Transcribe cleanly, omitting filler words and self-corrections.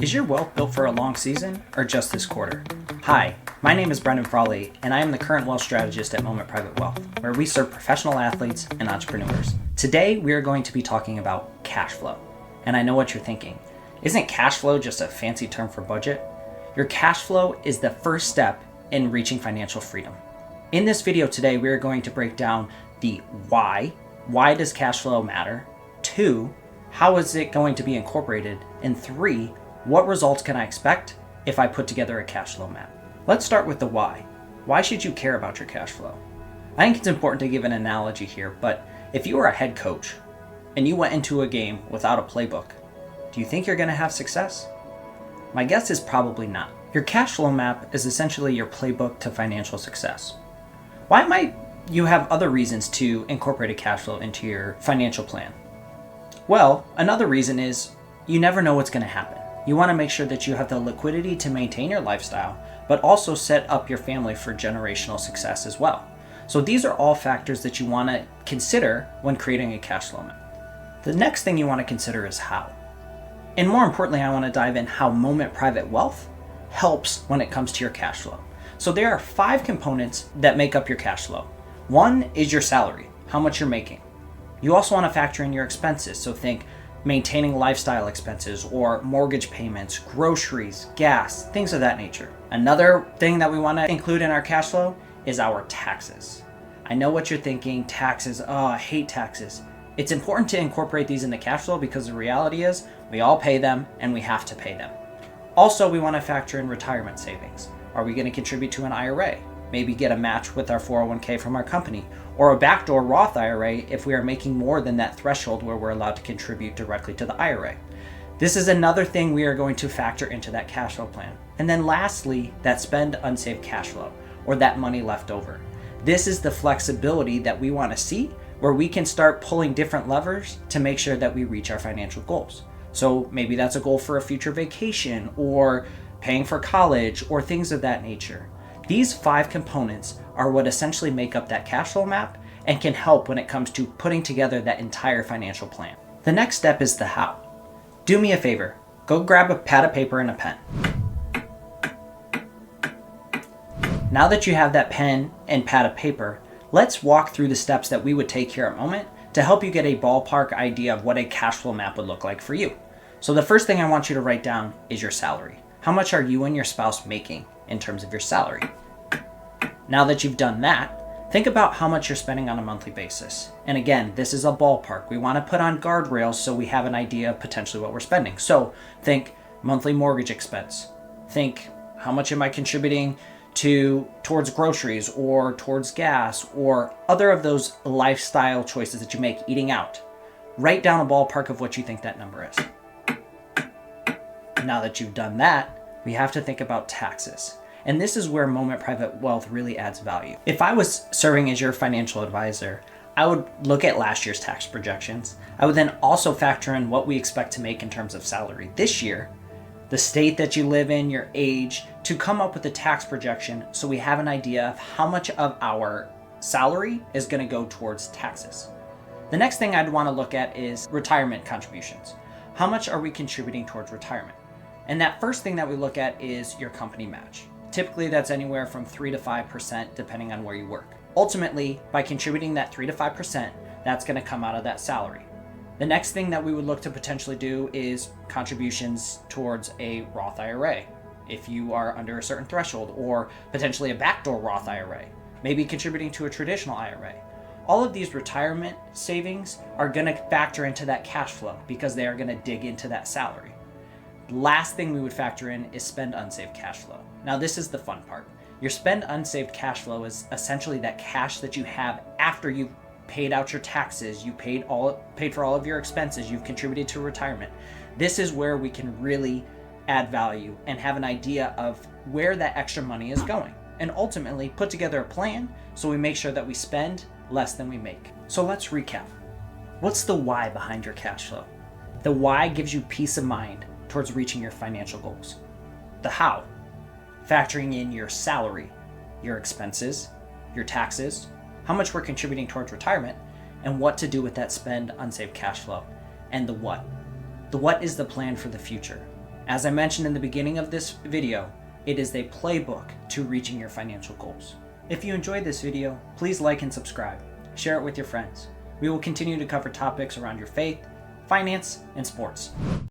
Is your wealth built for a long season or just this quarter? Hi, my name is Fraleigh, and I am the current wealth strategist at Moment Private Wealth, where we serve professional athletes and entrepreneurs. Today, we are going to be talking about cash flow. And I know what you're thinking. Isn't cash flow just a fancy term for budget? Your cash flow is the first step in reaching financial freedom. In this video today, we are going to break down the why. Why does cash flow matter? 2, how is it going to be incorporated? And 3, what results can I expect if I put together a cash flow map? Let's start with the why. Why should you care about your cash flow? I think it's important to give an analogy here, but if you were a head coach and you went into a game without a playbook, do you think you're going to have success? My guess is probably not. Your cash flow map is essentially your playbook to financial success. Why might you have other reasons to incorporate a cash flow into your financial plan? Well, another reason is you never know what's going to happen. You want to make sure that you have the liquidity to maintain your lifestyle, but also set up your family for generational success as well. So these are all factors that you want to consider when creating a cash flow map. The next thing you want to consider is how. And more importantly, I want to dive in how Moment Private Wealth helps when it comes to your cash flow. So there are 5 components that make up your cash flow. 1 is your salary, how much you're making. You also want to factor in your expenses. So think maintaining lifestyle expenses or mortgage payments, groceries, gas, things of that nature. Another thing that we want to include in our cash flow is our taxes. I know what you're thinking, taxes, I hate taxes. It's important to incorporate these into cash flow because the reality is we all pay them and we have to pay them. Also, we want to factor in retirement savings. Are we going to contribute to an IRA? Maybe get a match with our 401k from our company, or a backdoor Roth IRA if we are making more than that threshold where we're allowed to contribute directly to the IRA. This is another thing we are going to factor into that cash flow plan. And then lastly, that spend unsaved cash flow, or that money left over. This is the flexibility that we want to see, where we can start pulling different levers to make sure that we reach our financial goals. So maybe that's a goal for a future vacation, or paying for college, or things of that nature. These 5 components are what essentially make up that cash flow map and can help when it comes to putting together that entire financial plan. The next step is the how. Do me a favor, go grab a pad of paper and a pen. Now that you have that pen and pad of paper, let's walk through the steps that we would take here at Moment to help you get a ballpark idea of what a cash flow map would look like for you. So the first thing I want you to write down is your salary. How much are you and your spouse making in terms of your salary? Now that you've done that, think about how much you're spending on a monthly basis. And again, this is a ballpark. We want to put on guardrails so we have an idea of potentially what we're spending. So think monthly mortgage expense. Think how much am I contributing towards groceries or towards gas or other of those lifestyle choices that you make eating out. Write down a ballpark of what you think that number is. Now that you've done that, we have to think about taxes. And this is where Moment Private Wealth really adds value. If I was serving as your financial advisor, I would look at last year's tax projections. I would then also factor in what we expect to make in terms of salary this year, the state that you live in, your age, to come up with a tax projection so we have an idea of how much of our salary is going to go towards taxes. The next thing I'd want to look at is retirement contributions. How much are we contributing towards retirement? And that first thing that we look at is your company match. Typically, that's anywhere from 3 to 5% depending on where you work. Ultimately, by contributing that 3 to 5%, that's going to come out of that salary. The next thing that we would look to potentially do is contributions towards a Roth IRA, if you are under a certain threshold, or potentially a backdoor Roth IRA, maybe contributing to a traditional IRA. All of these retirement savings are going to factor into that cash flow because they are going to dig into that salary. Last thing we would factor in is spend unsaved cash flow. Now this is the fun part. Your spend unsaved cash flow is essentially that cash that you have after you've paid out your taxes, you paid for all of your expenses, you've contributed to retirement. This is where we can really add value and have an idea of where that extra money is going, and ultimately put together a plan so we make sure that we spend less than we make. So let's recap. What's the why behind your cash flow? The why gives you peace of mind towards reaching your financial goals. The how, factoring in your salary, your expenses, your taxes, how much we're contributing towards retirement, and what to do with that spend unsaved cash flow. And the what. The what is the plan for the future. As I mentioned in the beginning of this video, it is a playbook to reaching your financial goals. If you enjoyed this video, please like and subscribe. Share it with your friends. We will continue to cover topics around your faith, finance, and sports.